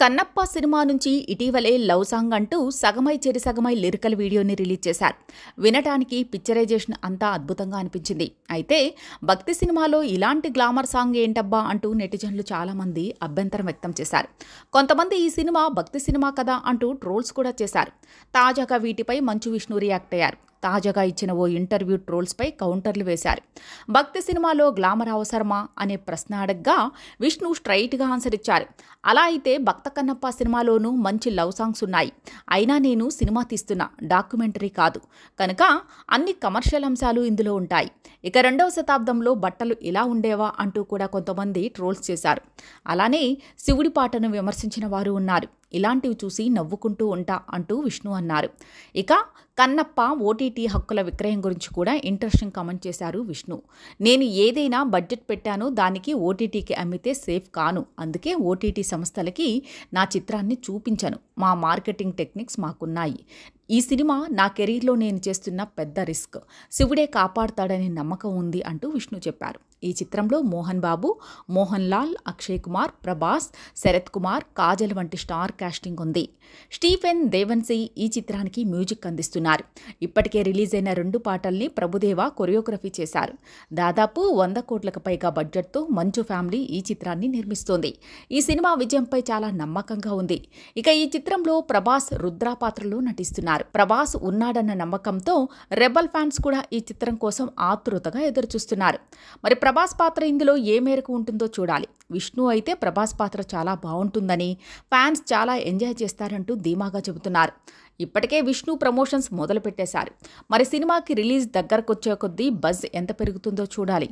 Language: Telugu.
కన్నప్ప సినిమా నుంచి ఇటీవలే లవ్ సాంగ్ అంటూ సగమై చెరి సగమై లిరికల్ వీడియోని రిలీజ్ చేశారు. వినటానికి పిక్చరైజేషన్ అంతా అద్భుతంగా అనిపించింది. అయితే భక్తి సినిమాలో ఇలాంటి గ్లామర్ సాంగ్ ఏంటబ్బా అంటూ నెటిజన్లు చాలామంది అభ్యంతరం వ్యక్తం చేశారు. కొంతమంది ఈ సినిమా భక్తి సినిమా కదా అంటూ ట్రోల్స్ కూడా చేశారు. తాజాగా వీటిపై మంచు విష్ణు రియాక్ట్ అయ్యారు. తాజాగా ఇచ్చిన ఓ ఇంటర్వ్యూ ట్రోల్స్పై కౌంటర్లు వేశారు. భక్తి సినిమాలో గ్లామర్ అవసరమా అనే ప్రశ్న అడగ్గా విష్ణు స్ట్రైట్గా ఆన్సర్ ఇచ్చారు. అలా అయితే భక్త కన్నప్ప సినిమాలోనూ మంచి లవ్ సాంగ్స్ ఉన్నాయి. అయినా నేను సినిమా తీస్తున్నా, డాక్యుమెంటరీ కాదు కనుక అన్ని కమర్షియల్ అంశాలు ఇందులో ఉంటాయి. ఇక 2వ శతాబ్దంలో బట్టలు ఇలా ఉండేవా అంటూ కూడా కొంతమంది ట్రోల్స్ చేశారు. అలానే శివుడి పాటను విమర్శించిన వారు ఉన్నారు. ఇలాంటివి చూసి నవ్వుకుంటూ ఉంటా అంటూ విష్ణు అన్నారు. ఇక కన్నప్ప ఓటీటీ హక్కుల విక్రయం గురించి కూడా ఇంట్రెస్టింగ్ కామెంట్ చేశారు విష్ణు. నేను ఏదైనా బడ్జెట్ పెట్టానో దానికి ఓటీటీకి అమ్మితే సేఫ్ కాను. అందుకే ఓటీటీ సంస్థలకి నా చిత్రాన్ని చూపించను. మా మార్కెటింగ్ టెక్నిక్స్ మాకున్నాయి. ఈ సినిమా నా కెరీర్లో నేను చేస్తున్న పెద్ద రిస్క్. శివుడే కాపాడుతాడనే నమ్మకం ఉంది అంటూ విష్ణు చెప్పారు. ఈ చిత్రంలో మోహన్ బాబు, మోహన్ లాల్, అక్షయ్ కుమార్, ప్రభాస్, శరత్ కుమార్, కాజల్ వంటి స్టార్ కాస్టింగ్ ఉంది. స్టీఫెన్ దేవన్సీ ఈ చిత్రానికి మ్యూజిక్ అందిస్తున్నారు. ఇప్పటికే రిలీజ్ అయిన 2 పాటల్ని ప్రభుదేవా కొరియోగ్రఫీ చేశారు. దాదాపు 100 కోట్లకు పైగా బడ్జెట్తో మంచు ఫ్యామిలీ ఈ చిత్రాన్ని నిర్మిస్తోంది. ఈ సినిమా విజయంపై చాలా నమ్మకంగా ఉంది. ఇక ఈ చిత్రంలో ప్రభాస్ రుద్ర పాత్రలో నటిస్తున్నారు. ప్రభాస్ ఉన్నాడన్న నమ్మకంతో రెబల్ ఫ్యాన్స్ కూడా ఈ చిత్రం కోసం ఆతృతగా ఎదురుచూస్తున్నారు. మరి ప్రభాస్ పాత్ర ఇందులో ఏ మేరకు ఉంటుందో చూడాలి. విష్ణు అయితే ప్రభాస్ పాత్ర చాలా బాగుంటుందని, ఫ్యాన్స్ చాలా ఎంజాయ్ చేస్తారంటూ ధీమాగా చెబుతున్నారు. ఇప్పటికే విష్ణు ప్రమోషన్స్ మొదలు పెట్టేశారు. మరి సినిమాకి రిలీజ్ దగ్గరకొచ్చే కొద్దీ బజ్ ఎంత పెరుగుతుందో చూడాలి.